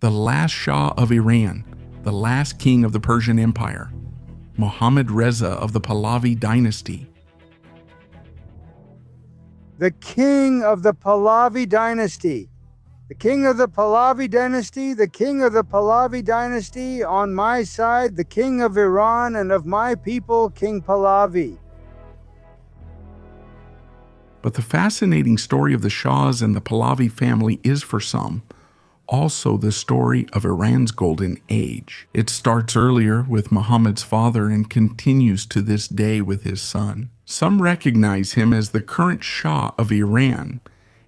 the last Shah of Iran, the last king of the Persian Empire, Mohammad Reza of the Pahlavi Dynasty. The king of the Pahlavi Dynasty. The king of the Pahlavi Dynasty, the king of the Pahlavi Dynasty, on my side, the king of Iran, and of my people, King Pahlavi. But the fascinating story of the Shahs and the Pahlavi family is, for some, also the story of Iran's golden age. It starts earlier with Muhammad's father and continues to this day with his son. Some recognize him as the current Shah of Iran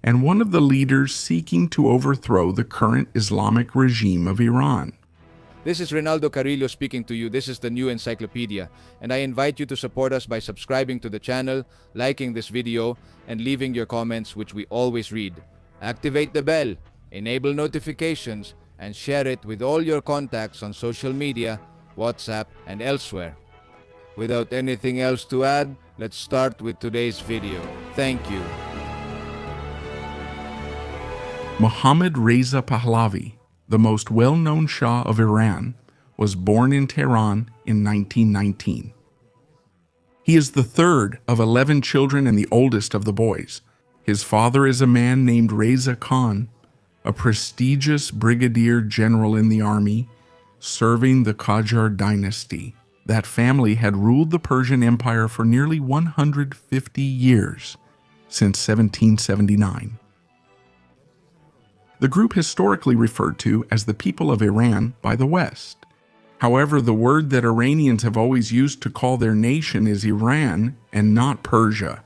and one of the leaders seeking to overthrow the current Islamic regime of Iran. This is Ronaldo Carrillo speaking to you. This is the New Encyclopedia, and I invite you to support us by subscribing to the channel, liking this video, and leaving your comments, which we always read. Activate the bell, enable notifications, and share it with all your contacts on social media, WhatsApp, and elsewhere. Without anything else to add, let's start with today's video. Thank you. Mohammad Reza Pahlavi, the most well-known Shah of Iran, was born in Tehran in 1919. He is the third of 11 children and the oldest of the boys. His father is a man named Reza Khan, a prestigious brigadier general in the army, serving the Qajar dynasty. That family had ruled the Persian Empire for nearly 150 years, since 1779. The group historically referred to as the people of Iran by the West. However, the word that Iranians have always used to call their nation is Iran and not Persia.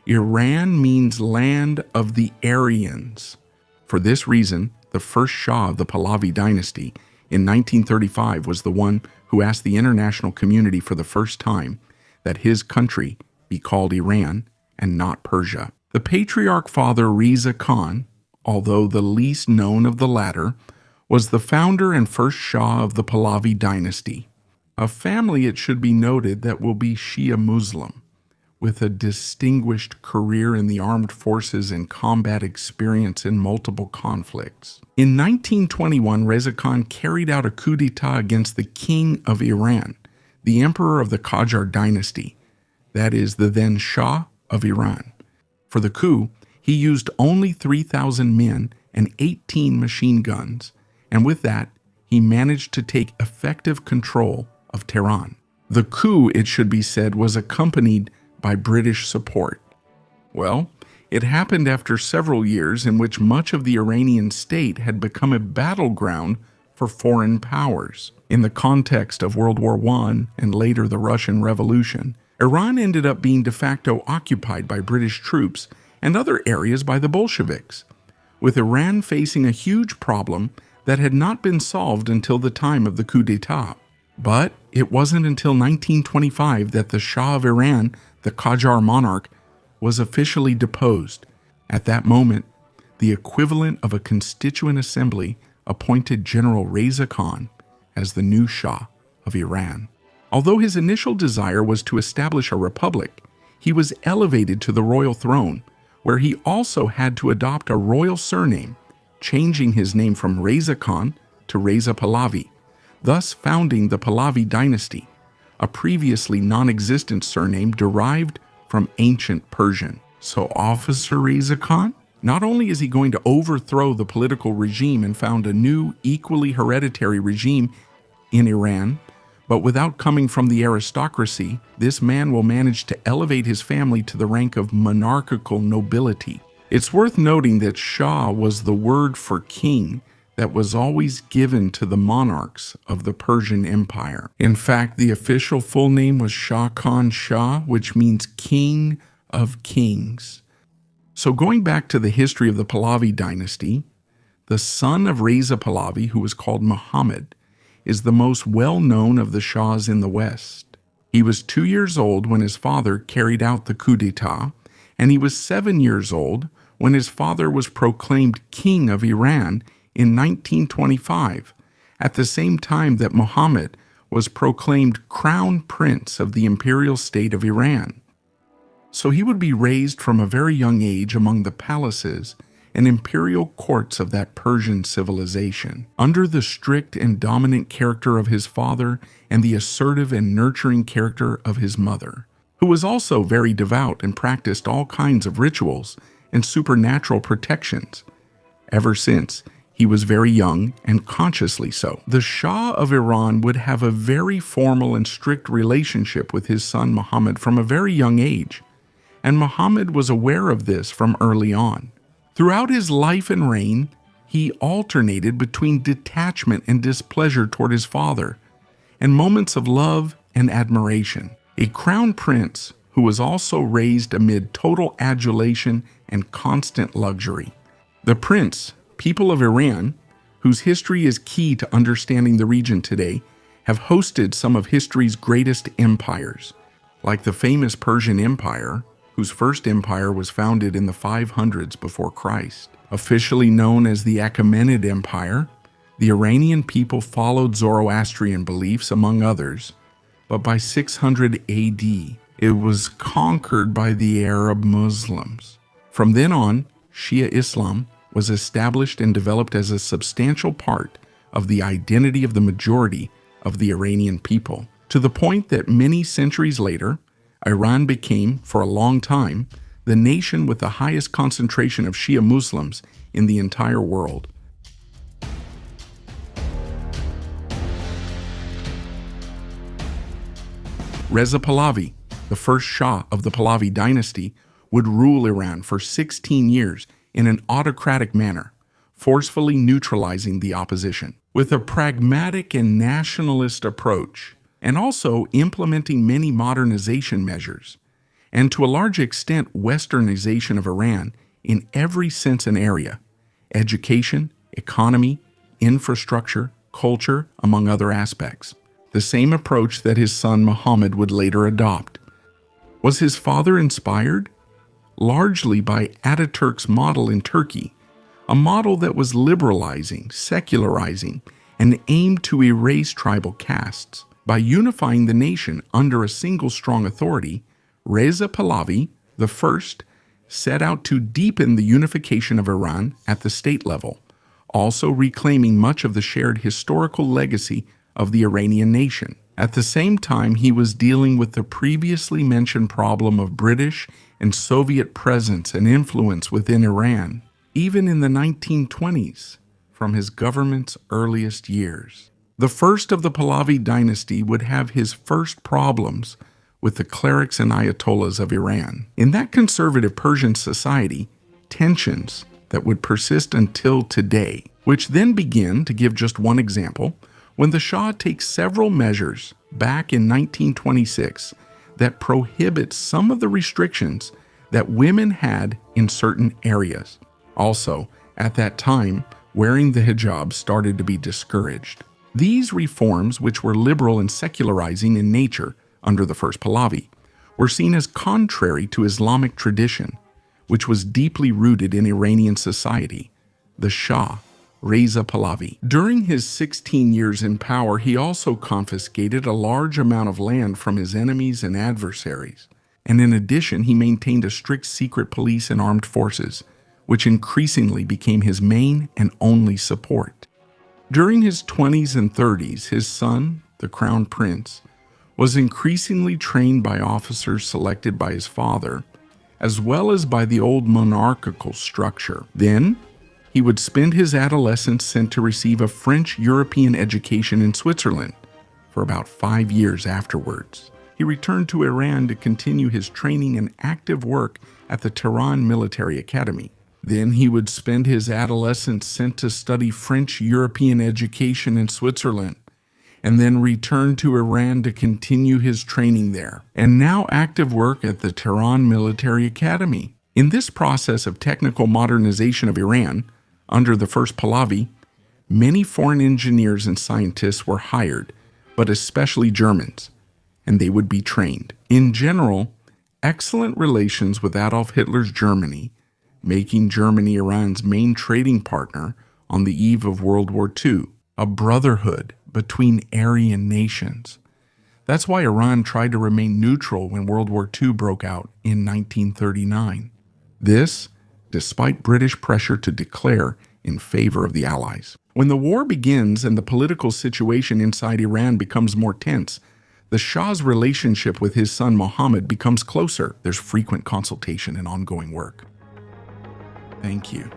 Iran means land of the Aryans. For this reason, the first Shah of the Pahlavi dynasty in 1935 was the one who asked the international community for the first time that his country be called Iran and not Persia. The patriarch father Reza Khan, although the least known of the latter, was the founder and first Shah of the Pahlavi dynasty, a family, it should be noted, that will be Shia Muslim, with a distinguished career in the armed forces and combat experience in multiple conflicts. In 1921, Reza Khan carried out a coup d'etat against the king of Iran, the emperor of the Qajar dynasty, that is, the then Shah of Iran. For the coup, he used only 3,000 men and 18 machine guns, and with that, he managed to take effective control of Tehran. The coup, it should be said, was accompanied by British support. Well, it happened after several years in which much of the Iranian state had become a battleground for foreign powers. In the context of World War I and later the Russian Revolution, Iran ended up being de facto occupied by British troops and other areas by the Bolsheviks, with Iran facing a huge problem that had not been solved until the time of the coup d'etat. But it wasn't until 1925 that the Shah of Iran, the Qajar monarch, was officially deposed. At that moment, the equivalent of a constituent assembly appointed General Reza Khan as the new Shah of Iran. Although his initial desire was to establish a republic, he was elevated to the royal throne, where he also had to adopt a royal surname, changing his name from Reza Khan to Reza Pahlavi, thus founding the Pahlavi dynasty, a previously non-existent surname derived from ancient Persian. So Officer Reza Khan? Not only is he going to overthrow the political regime and found a new, equally hereditary regime in Iran, but without coming from the aristocracy, this man will manage to elevate his family to the rank of monarchical nobility. It's worth noting that Shah was the word for king that was always given to the monarchs of the Persian Empire. In fact, the official full name was Shah Khan Shah, which means King of Kings. So going back to the history of the Pahlavi dynasty, the son of Reza Pahlavi, who was called Muhammad, is the most well-known of the Shahs in the West. He was 2 years old when his father carried out the coup d'etat, and he was 7 years old when his father was proclaimed king of Iran in 1925, at the same time that Muhammad was proclaimed crown prince of the imperial state of Iran. So he would be raised from a very young age among the palaces and imperial courts of that Persian civilization, under the strict and dominant character of his father and the assertive and nurturing character of his mother, who was also very devout and practiced all kinds of rituals and supernatural protections, ever since he was very young and consciously so. The Shah of Iran would have a very formal and strict relationship with his son Muhammad from a very young age, and Muhammad was aware of this from early on. Throughout his life and reign, he alternated between detachment and displeasure toward his father, and moments of love and admiration. A crown prince who was also raised amid total adulation and constant luxury. The prince, people of Iran, whose history is key to understanding the region today, have hosted some of history's greatest empires, like the famous Persian Empire, whose first empire was founded in the 500s before Christ. Officially known as the Achaemenid Empire, the Iranian people followed Zoroastrian beliefs, among others, but by 600 AD, it was conquered by the Arab Muslims. From then on, Shia Islam was established and developed as a substantial part of the identity of the majority of the Iranian people, to the point that many centuries later, Iran became, for a long time, the nation with the highest concentration of Shia Muslims in the entire world. Reza Pahlavi, the first Shah of the Pahlavi Dynasty, would rule Iran for 16 years in an autocratic manner, forcefully neutralizing the opposition. With a pragmatic and nationalist approach, and also implementing many modernization measures, and to a large extent westernization of Iran in every sense and area: education, economy, infrastructure, culture, among other aspects. The same approach that his son Muhammad would later adopt. Was his father inspired? Largely by Ataturk's model in Turkey, a model that was liberalizing, secularizing, and aimed to erase tribal castes. By unifying the nation under a single strong authority, Reza Pahlavi I set out to deepen the unification of Iran at the state level, also reclaiming much of the shared historical legacy of the Iranian nation. At the same time, he was dealing with the previously mentioned problem of British and Soviet presence and influence within Iran, even in the 1920s, from his government's earliest years. The first of the Pahlavi dynasty would have his first problems with the clerics and ayatollahs of Iran. In that conservative Persian society, tensions that would persist until today, which then begin, to give just one example, when the Shah takes several measures back in 1926 that prohibit some of the restrictions that women had in certain areas. Also, at that time, wearing the hijab started to be discouraged. These reforms, which were liberal and secularizing in nature under the first Pahlavi, were seen as contrary to Islamic tradition, which was deeply rooted in Iranian society. The Shah, Reza Pahlavi. During his 16 years in power, he also confiscated a large amount of land from his enemies and adversaries. And in addition, he maintained a strict secret police and armed forces, which increasingly became his main and only support. During his 20s and 30s, his son, the crown prince, was increasingly trained by officers selected by his father, as well as by the old monarchical structure. Then, he would spend his adolescence sent to receive a French European education in Switzerland for about 5 years afterwards. He returned to Iran to continue his training and active work at the Tehran Military Academy. Then he would spend his adolescence sent to study French European education in Switzerland, and then return to Iran to continue his training there, and now active work at the Tehran Military Academy. In this process of technical modernization of Iran, under the first Pahlavi, many foreign engineers and scientists were hired, but especially Germans, and they would be trained. In general, excellent relations with Adolf Hitler's Germany, making Germany Iran's main trading partner on the eve of World War II, a brotherhood between Aryan nations. That's why Iran tried to remain neutral when World War II broke out in 1939. This despite British pressure to declare in favor of the Allies. When the war begins and the political situation inside Iran becomes more tense, the Shah's relationship with his son Mohammad becomes closer. There's frequent consultation and ongoing work. Thank you.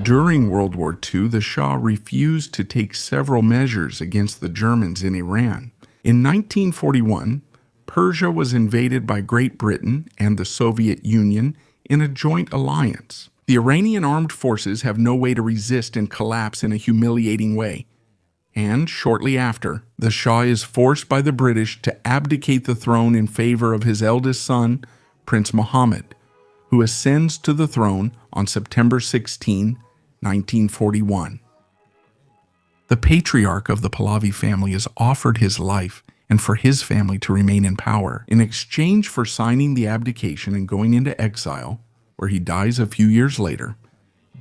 During World War II, the Shah refused to take several measures against the Germans in Iran. In 1941, Persia was invaded by Great Britain and the Soviet Union in a joint alliance. The Iranian armed forces have no way to resist and collapse in a humiliating way. And shortly after, the Shah is forced by the British to abdicate the throne in favor of his eldest son, Prince Mohammad, who ascends to the throne on September 16, 1941. The patriarch of the Pahlavi family is offered his life and for his family to remain in power in exchange for signing the abdication and going into exile, where he dies a few years later,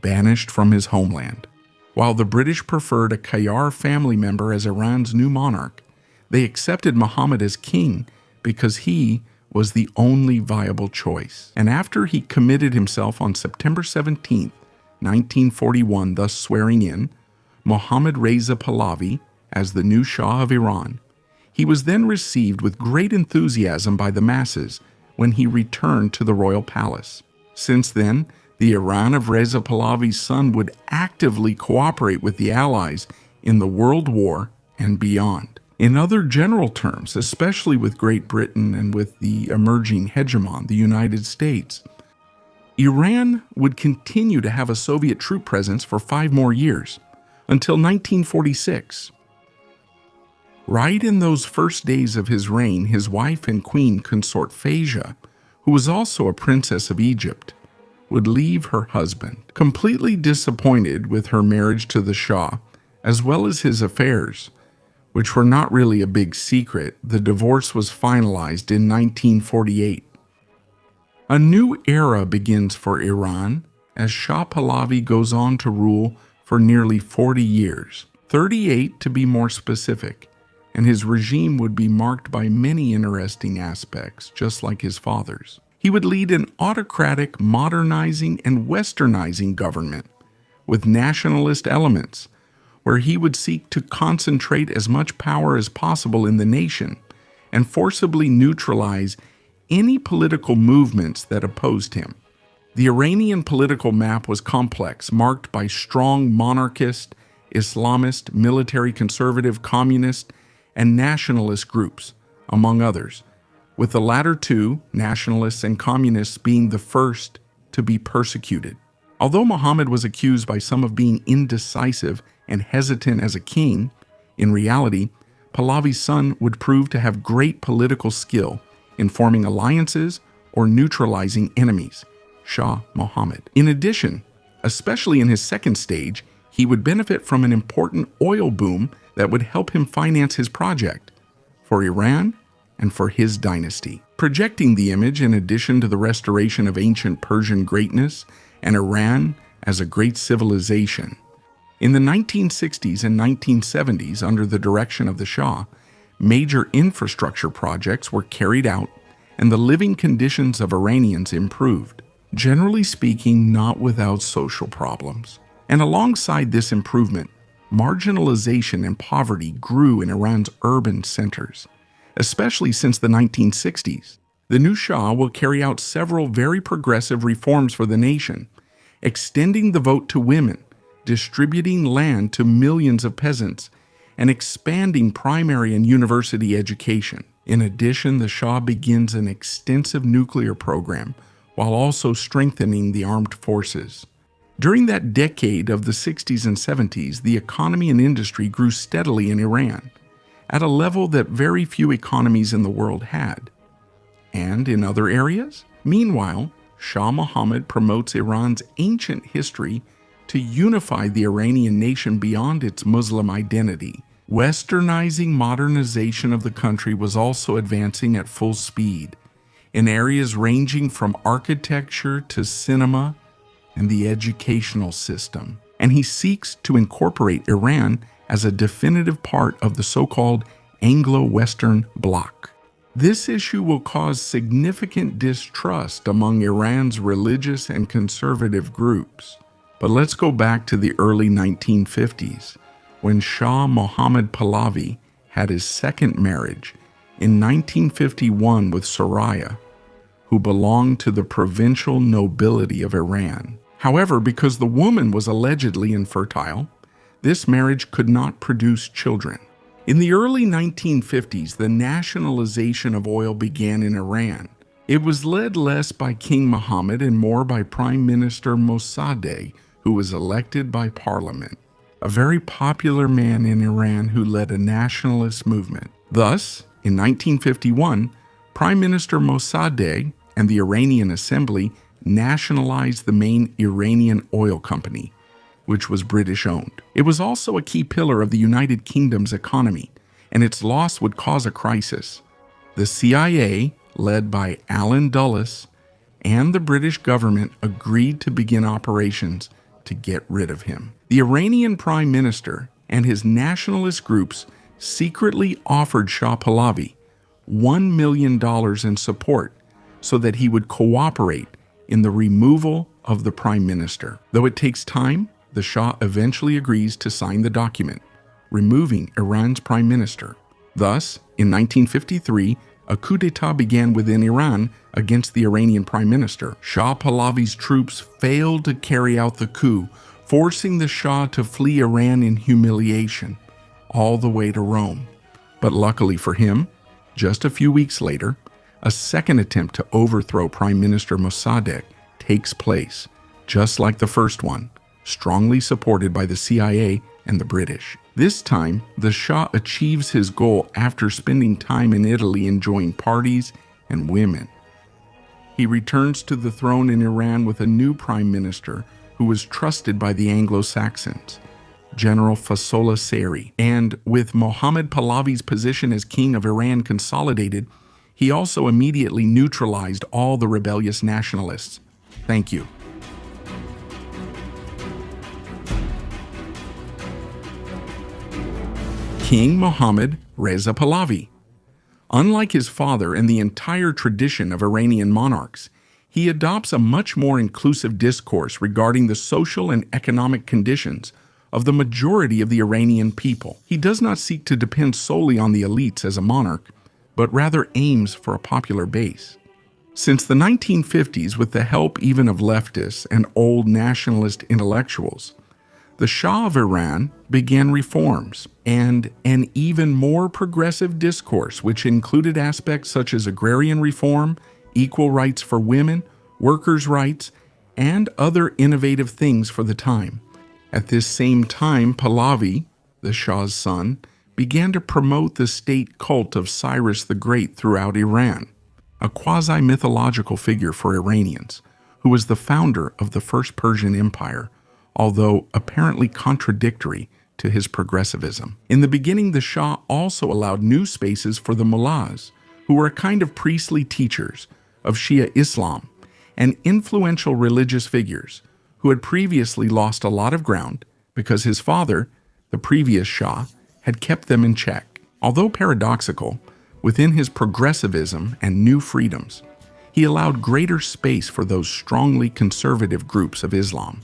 banished from his homeland. While the British preferred a Qajar family member as Iran's new monarch, they accepted Muhammad as king because he was the only viable choice. And after he committed himself on September 17, 1941, thus swearing in Mohammad Reza Pahlavi as the new Shah of Iran, he was then received with great enthusiasm by the masses when he returned to the royal palace. Since then, the Iran of Reza Pahlavi's son would actively cooperate with the Allies in the World War and beyond. In other general terms, especially with Great Britain and with the emerging hegemon, the United States, Iran would continue to have a Soviet troop presence for 5 more years, until 1946. Right in those first days of his reign, his wife and queen consort Fesliyan, who was also a princess of Egypt, would leave her husband. Completely disappointed with her marriage to the Shah, as well as his affairs, which were not really a big secret, the divorce was finalized in 1948. A new era begins for Iran as Shah Pahlavi goes on to rule for nearly 40 years, 38 to be more specific, and his regime would be marked by many interesting aspects, just like his father's. He would lead an autocratic, modernizing, and westernizing government with nationalist elements, where he would seek to concentrate as much power as possible in the nation and forcibly neutralize any political movements that opposed him. The Iranian political map was complex, marked by strong monarchist, Islamist, military conservative, communist, and nationalist groups, among others, with the latter two, nationalists and communists, being the first to be persecuted. Although Muhammad was accused by some of being indecisive and hesitant as a king, in reality, Pahlavi's son would prove to have great political skill in forming alliances or neutralizing enemies, Shah Mohammad. In addition, especially in his second stage, he would benefit from an important oil boom that would help him finance his project for Iran and for his dynasty, projecting the image in addition to the restoration of ancient Persian greatness and Iran as a great civilization. In the 1960s and 1970s, under the direction of the Shah, major infrastructure projects were carried out and the living conditions of Iranians improved, generally speaking, not without social problems. And alongside this improvement, marginalization and poverty grew in Iran's urban centers, especially since the 1960s. The new Shah will carry out several very progressive reforms for the nation, extending the vote to women, distributing land to millions of peasants, and expanding primary and university education. In addition, the Shah begins an extensive nuclear program while also strengthening the armed forces. During that decade of the 60s and 70s, the economy and industry grew steadily in Iran, at a level that very few economies in the world had. And in other areas, meanwhile, Shah Mohammad promotes Iran's ancient history to unify the Iranian nation beyond its Muslim identity. Westernizing modernization of the country was also advancing at full speed, in areas ranging from architecture to cinema and the educational system. And he seeks to incorporate Iran as a definitive part of the so-called Anglo-Western bloc. This issue will cause significant distrust among Iran's religious and conservative groups. But let's go back to the early 1950s, when Shah Mohammad Pahlavi had his second marriage in 1951 with Soraya, who belonged to the provincial nobility of Iran. However, because the woman was allegedly infertile, this marriage could not produce children. In the early 1950s, the nationalization of oil began in Iran. It was led less by King Mohammad and more by Prime Minister Mossadegh, who was elected by parliament, a very popular man in Iran who led a nationalist movement. Thus, in 1951, Prime Minister Mossadegh and the Iranian Assembly nationalized the main Iranian oil company, which was British-owned. It was also a key pillar of the United Kingdom's economy, and its loss would cause a crisis. The CIA, led by Alan Dulles, and the British government agreed to begin operations to get rid of him. The Iranian Prime Minister and his nationalist groups secretly offered Shah Pahlavi $1 million in support so that he would cooperate in the removal of the Prime Minister. Though it takes time, the Shah eventually agrees to sign the document, removing Iran's Prime Minister. Thus, in 1953, a coup d'etat began within Iran against the Iranian Prime Minister. Shah Pahlavi's troops failed to carry out the coup, forcing the Shah to flee Iran in humiliation, all the way to Rome. But luckily for him, just a few weeks later, a second attempt to overthrow Prime Minister Mossadegh takes place, just like the first one, strongly supported by the CIA and the British. This time, the Shah achieves his goal after spending time in Italy enjoying parties and women. He returns to the throne in Iran with a new prime minister who was trusted by the Anglo-Saxons, General Fasola Seri. And with Mohammad Pahlavi's position as king of Iran consolidated, he also immediately neutralized all the rebellious nationalists. Thank you. King Mohammad Reza Pahlavi. Unlike his father and the entire tradition of Iranian monarchs, he adopts a much more inclusive discourse regarding the social and economic conditions of the majority of the Iranian people. He does not seek to depend solely on the elites as a monarch, but rather aims for a popular base. Since the 1950s, with the help even of leftists and old nationalist intellectuals, the Shah of Iran began reforms and an even more progressive discourse, which included aspects such as agrarian reform, equal rights for women, workers' rights, and other innovative things for the time. At this same time, Pahlavi, the Shah's son, began to promote the state cult of Cyrus the Great throughout Iran, a quasi-mythological figure for Iranians, who was the founder of the First Persian Empire, although apparently contradictory to his progressivism. In the beginning, the Shah also allowed new spaces for the mullahs, who were a kind of priestly teachers of Shia Islam and influential religious figures who had previously lost a lot of ground because his father, the previous Shah, had kept them in check. Although paradoxical, within his progressivism and new freedoms, he allowed greater space for those strongly conservative groups of Islam.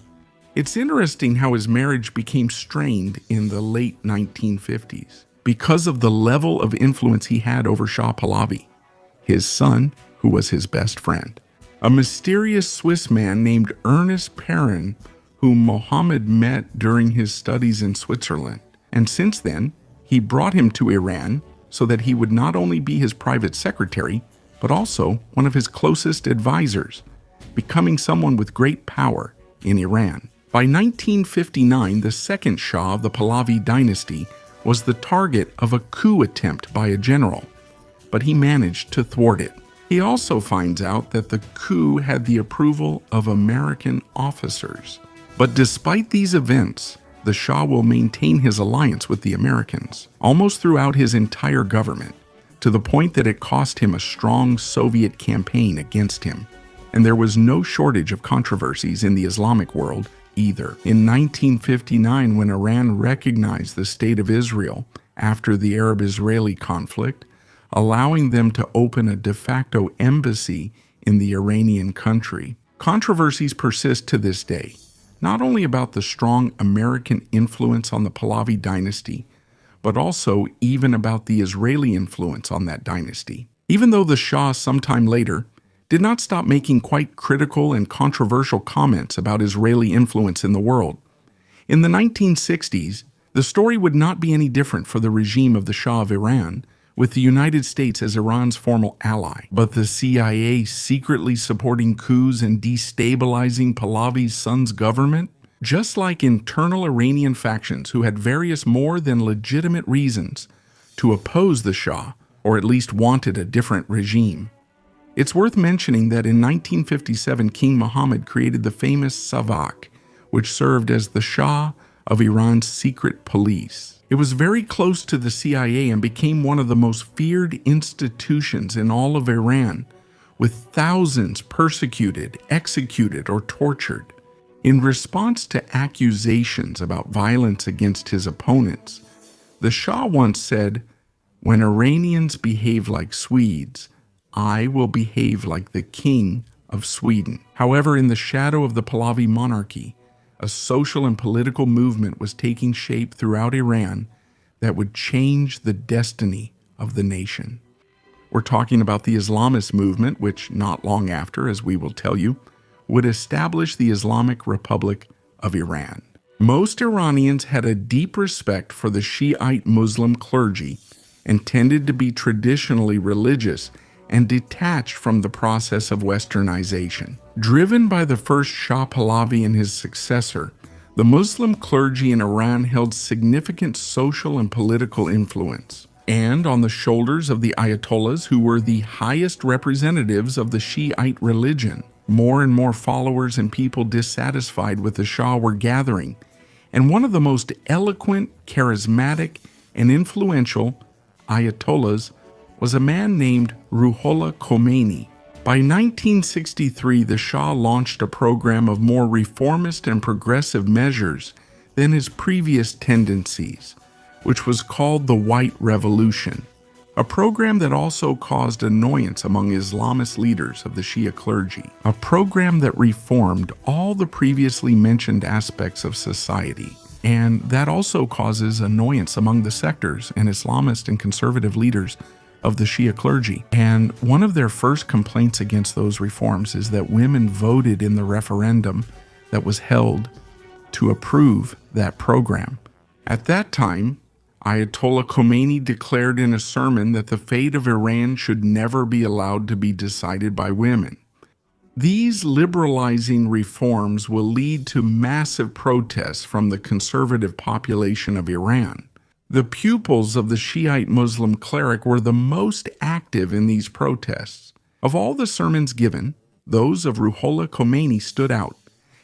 It's interesting how his marriage became strained in the late 1950s because of the level of influence he had over Shah Pahlavi, his son, who was his best friend. A mysterious Swiss man named Ernest Perrin, whom Mohammad met during his studies in Switzerland. And since then, he brought him to Iran so that he would not only be his private secretary, but also one of his closest advisors, becoming someone with great power in Iran. By 1959, the second Shah of the Pahlavi Dynasty was the target of a coup attempt by a general, but he managed to thwart it. He also finds out that the coup had the approval of American officers. But despite these events, the Shah will maintain his alliance with the Americans almost throughout his entire government, to the point that it cost him a strong Soviet campaign against him. And there was no shortage of controversies in the Islamic world either. In 1959, when Iran recognized the State of Israel after the Arab-Israeli conflict, allowing them to open a de facto embassy in the Iranian country. Controversies persist to this day, not only about the strong American influence on the Pahlavi dynasty, but also even about the Israeli influence on that dynasty. Even though the Shah sometime later did not stop making quite critical and controversial comments about Israeli influence in the world, in the 1960s, the story would not be any different for the regime of the Shah of Iran, with the United States as Iran's formal ally, but the CIA secretly supporting coups and destabilizing Pahlavi's son's government. Just like internal Iranian factions who had various more than legitimate reasons to oppose the Shah, or at least wanted a different regime. It's worth mentioning that in 1957, King Mohammad created the famous Savak, which served as the Shah of Iran's secret police. It was very close to the CIA and became one of the most feared institutions in all of Iran, with thousands persecuted, executed, or tortured. In response to accusations about violence against his opponents, the Shah once said, "When Iranians behave like Swedes, I will behave like the King of Sweden." However, in the shadow of the Pahlavi monarchy, a social and political movement was taking shape throughout Iran that would change the destiny of the nation. We're talking about the Islamist movement, which not long after, as we will tell you, would establish the Islamic Republic of Iran. Most Iranians had a deep respect for the Shiite Muslim clergy and tended to be traditionally religious and detached from the process of westernization. Driven by the first Shah Pahlavi and his successor, the Muslim clergy in Iran held significant social and political influence. And on the shoulders of the Ayatollahs, who were the highest representatives of the Shiite religion, more and more followers and people dissatisfied with the Shah were gathering, and one of the most eloquent, charismatic, and influential Ayatollahs was a man named Ruhollah Khomeini. By 1963, the Shah launched a program of more reformist and progressive measures than his previous tendencies, which was called the White Revolution, a program that also caused annoyance among Islamist leaders of the Shia clergy, a program that reformed all the previously mentioned aspects of society, and that also causes annoyance among the sectors and Islamist and conservative leaders of the Shia clergy. And one of their first complaints against those reforms is that women voted in the referendum that was held to approve that program. At that time, Ayatollah Khomeini declared in a sermon that the fate of Iran should never be allowed to be decided by women. These liberalizing reforms will lead to massive protests from the conservative population of Iran. The pupils of the Shiite Muslim cleric were the most active in these protests. Of all the sermons given, those of Ruhollah Khomeini stood out,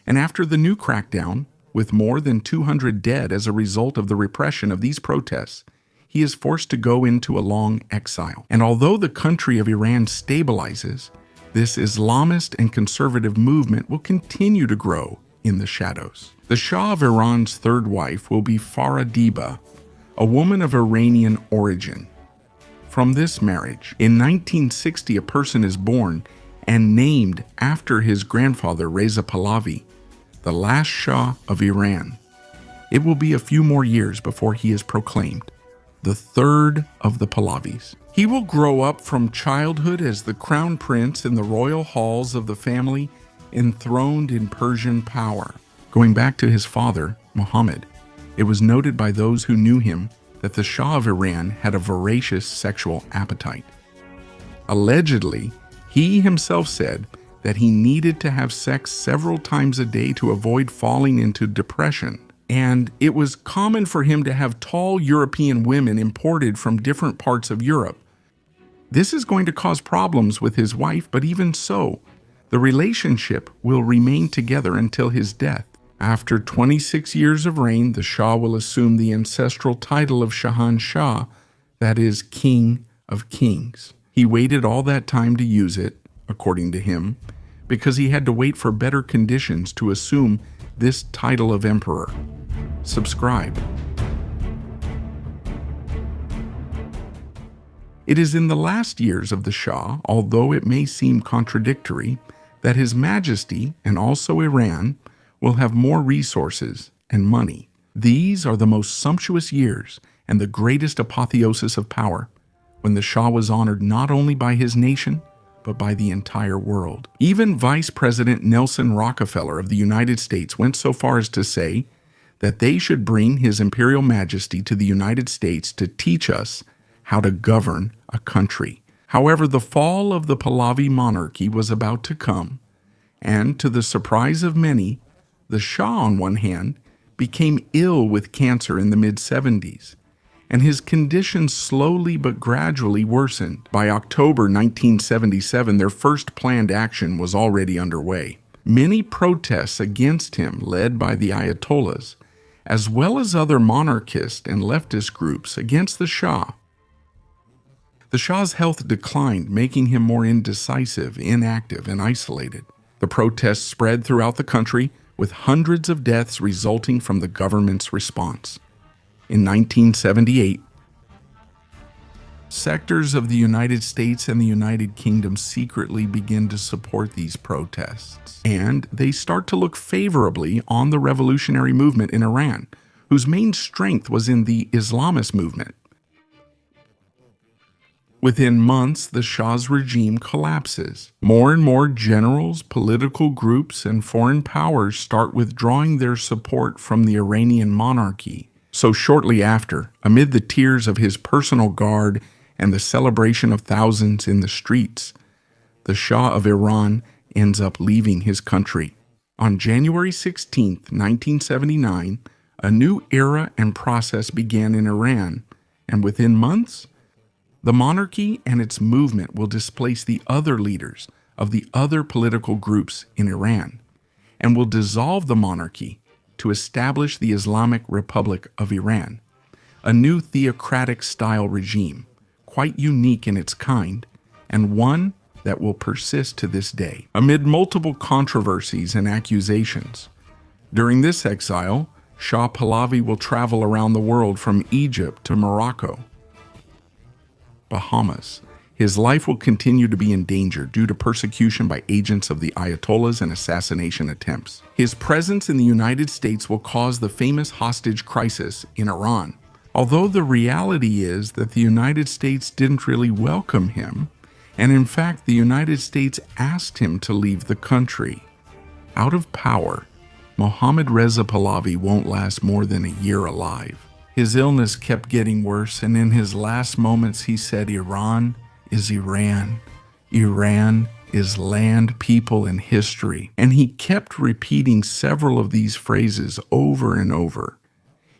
and after the new crackdown, with more than 200 dead as a result of the repression of these protests, he is forced to go into a long exile. And although the country of Iran stabilizes, this Islamist and conservative movement will continue to grow in the shadows. The Shah of Iran's third wife will be Farah, a woman of Iranian origin. From this marriage, in 1960, a person is born and named after his grandfather, Reza Pahlavi, the last Shah of Iran. It will be a few more years before he is proclaimed the third of the Pahlavis. He will grow up from childhood as the crown prince in the royal halls of the family enthroned in Persian power. Going back to his father, Mohammad, it was noted by those who knew him that the Shah of Iran had a voracious sexual appetite. Allegedly, he himself said that he needed to have sex several times a day to avoid falling into depression, and it was common for him to have tall European women imported from different parts of Europe. This is going to cause problems with his wife, but even so, the relationship will remain together until his death. After 26 years of reign, the Shah will assume the ancestral title of Shahan Shah, that is, King of Kings. He waited all that time to use it, according to him, because he had to wait for better conditions to assume this title of emperor. Subscribe. It is in the last years of the Shah, although it may seem contradictory, that His Majesty, and also Iran, will have more resources and money. These are the most sumptuous years and the greatest apotheosis of power, when the Shah was honored not only by his nation, but by the entire world. Even Vice President Nelson Rockefeller of the United States went so far as to say that they should bring His Imperial Majesty to the United States to teach us how to govern a country. However, the fall of the Pahlavi monarchy was about to come, and to the surprise of many, the Shah, on one hand, became ill with cancer in the mid-70s, and his condition slowly but gradually worsened. By October 1977, their first planned action was already underway. Many protests against him, led by the Ayatollahs, as well as other monarchist and leftist groups against the Shah. The Shah's health declined, making him more indecisive, inactive, and isolated. The protests spread throughout the country, with hundreds of deaths resulting from the government's response. In 1978, sectors of the United States and the United Kingdom secretly begin to support these protests, and they start to look favorably on the revolutionary movement in Iran, whose main strength was in the Islamist movement. Within months, the Shah's regime collapses. More and more generals, political groups, and foreign powers start withdrawing their support from the Iranian monarchy. So shortly after, amid the tears of his personal guard and the celebration of thousands in the streets, the Shah of Iran ends up leaving his country. On January 16, 1979, a new era and process began in Iran, and within months, the monarchy and its movement will displace the other leaders of the other political groups in Iran, and will dissolve the monarchy to establish the Islamic Republic of Iran, a new theocratic-style regime, quite unique in its kind, and one that will persist to this day. Amid multiple controversies and accusations, during this exile, Shah Pahlavi will travel around the world from Egypt to Morocco, Bahamas. His life will continue to be in danger due to persecution by agents of the Ayatollahs and assassination attempts. His presence in the United States will cause the famous hostage crisis in Iran. Although the reality is that the United States didn't really welcome him, and in fact the United States asked him to leave the country. Out of power, Mohammad Reza Pahlavi won't last more than a year alive. His illness kept getting worse, and in his last moments he said, "Iran is Iran. Iran is land, people, and history." And he kept repeating several of these phrases over and over.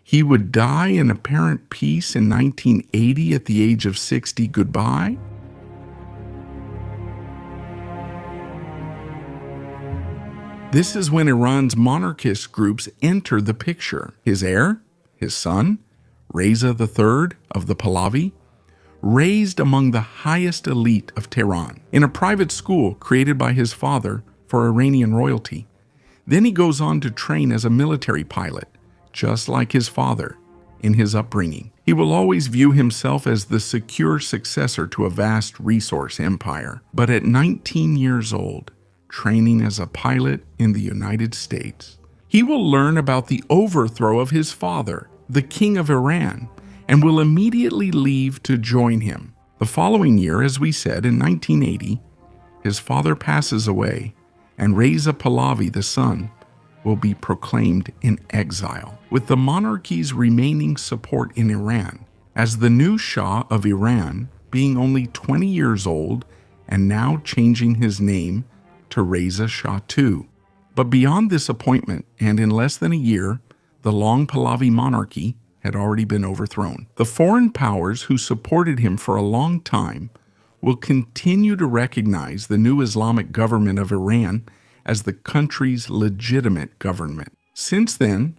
He would die in apparent peace in 1980 at the age of 60. Goodbye. This is when Iran's monarchist groups enter the picture. His heir, his son, Reza III of the Pahlavi, raised among the highest elite of Tehran in a private school created by his father for Iranian royalty. Then he goes on to train as a military pilot, just like his father in his upbringing. He will always view himself as the secure successor to a vast resource empire. But at 19 years old, training as a pilot in the United States, he will learn about the overthrow of his father, the King of Iran, and will immediately leave to join him. The following year, as we said, in 1980, his father passes away, and Reza Pahlavi, the son, will be proclaimed in exile, with the monarchy's remaining support in Iran, as the new Shah of Iran being only 20 years old and now changing his name to Reza Shah II. But beyond this appointment, and in less than a year, the long Pahlavi monarchy had already been overthrown. The foreign powers who supported him for a long time will continue to recognize the new Islamic government of Iran as the country's legitimate government. Since then,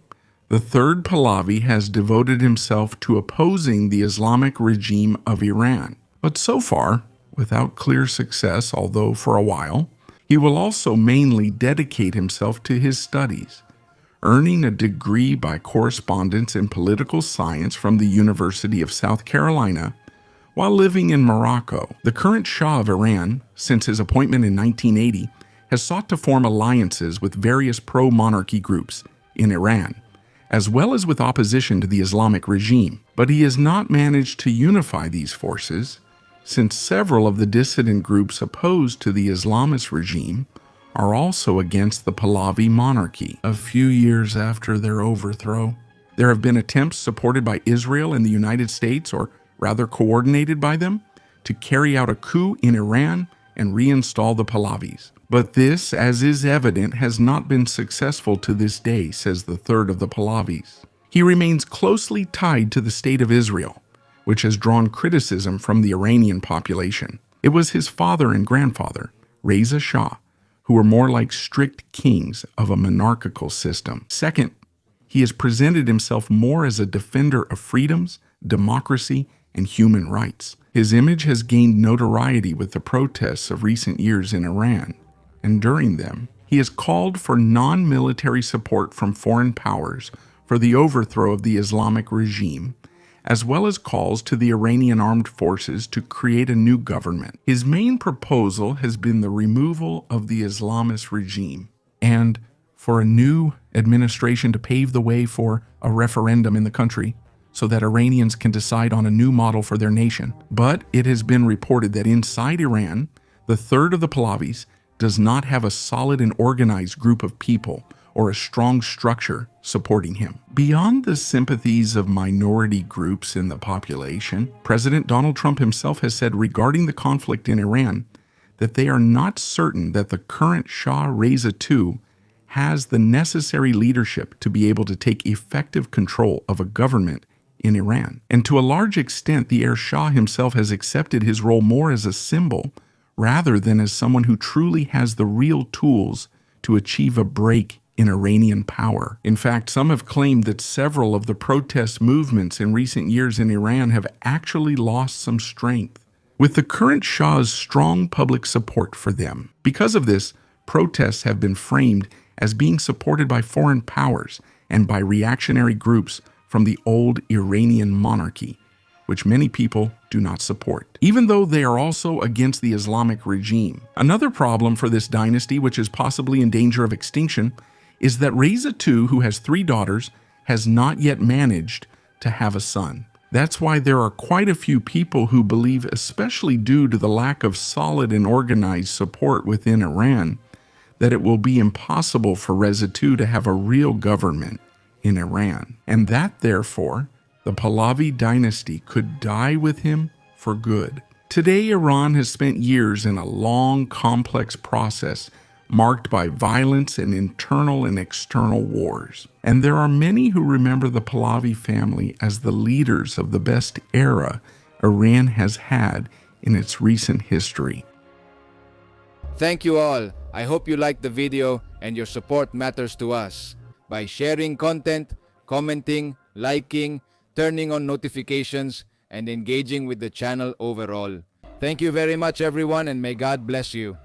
the third Pahlavi has devoted himself to opposing the Islamic regime of Iran. But so far, without clear success, although for a while, he will also mainly dedicate himself to his studies, earning a degree by correspondence in political science from the University of South Carolina, While living in Morocco, the current Shah of Iran, since his appointment in 1980, has sought to form alliances with various pro-monarchy groups in Iran, as well as with opposition to the Islamic regime. But he has not managed to unify these forces, since several of the dissident groups opposed to the Islamist regime are also against the Pahlavi monarchy. A few years after their overthrow, there have been attempts supported by Israel and the United States, or rather coordinated by them, to carry out a coup in Iran and reinstall the Pahlavis. But this, as is evident, has not been successful to this day, says the third of the Pahlavis. He remains closely tied to the State of Israel, which has drawn criticism from the Iranian population. It was his father and grandfather, Reza Shah, who were more like strict kings of a monarchical system. Second, he has presented himself more as a defender of freedoms, democracy, and human rights. His image has gained notoriety with the protests of recent years in Iran, and during them, he has called for non-military support from foreign powers for the overthrow of the Islamic regime, as well as calls to the Iranian armed forces to create a new government. His main proposal has been the removal of the Islamist regime and for a new administration to pave the way for a referendum in the country so that Iranians can decide on a new model for their nation. But it has been reported that inside Iran, the third of the Pahlavis does not have a solid and organized group of people or a strong structure supporting him. Beyond the sympathies of minority groups in the population, President Donald Trump himself has said regarding the conflict in Iran that they are not certain that the current Shah Reza II has the necessary leadership to be able to take effective control of a government in Iran. And to a large extent, the heir Shah himself has accepted his role more as a symbol rather than as someone who truly has the real tools to achieve a break in Iranian power. In fact, some have claimed that several of the protest movements in recent years in Iran have actually lost some strength, with the current Shah's strong public support for them. Because of this, protests have been framed as being supported by foreign powers and by reactionary groups from the old Iranian monarchy, which many people do not support, even though they are also against the Islamic regime. Another problem for this dynasty, which is possibly in danger of extinction, is that Reza II, who has 3 daughters, has not yet managed to have a son. That's why there are quite a few people who believe, especially due to the lack of solid and organized support within Iran, that it will be impossible for Reza II to have a real government in Iran, and that, therefore, the Pahlavi dynasty could die with him for good. Today, Iran has spent years in a long, complex process marked by violence and internal and external wars. And there are many who remember the Pahlavi family as the leaders of the best era Iran has had in its recent history. Thank you all. I hope you liked the video and your support matters to us. By sharing content, commenting, liking, turning on notifications, and engaging with the channel overall. Thank you very much, everyone, and may God bless you.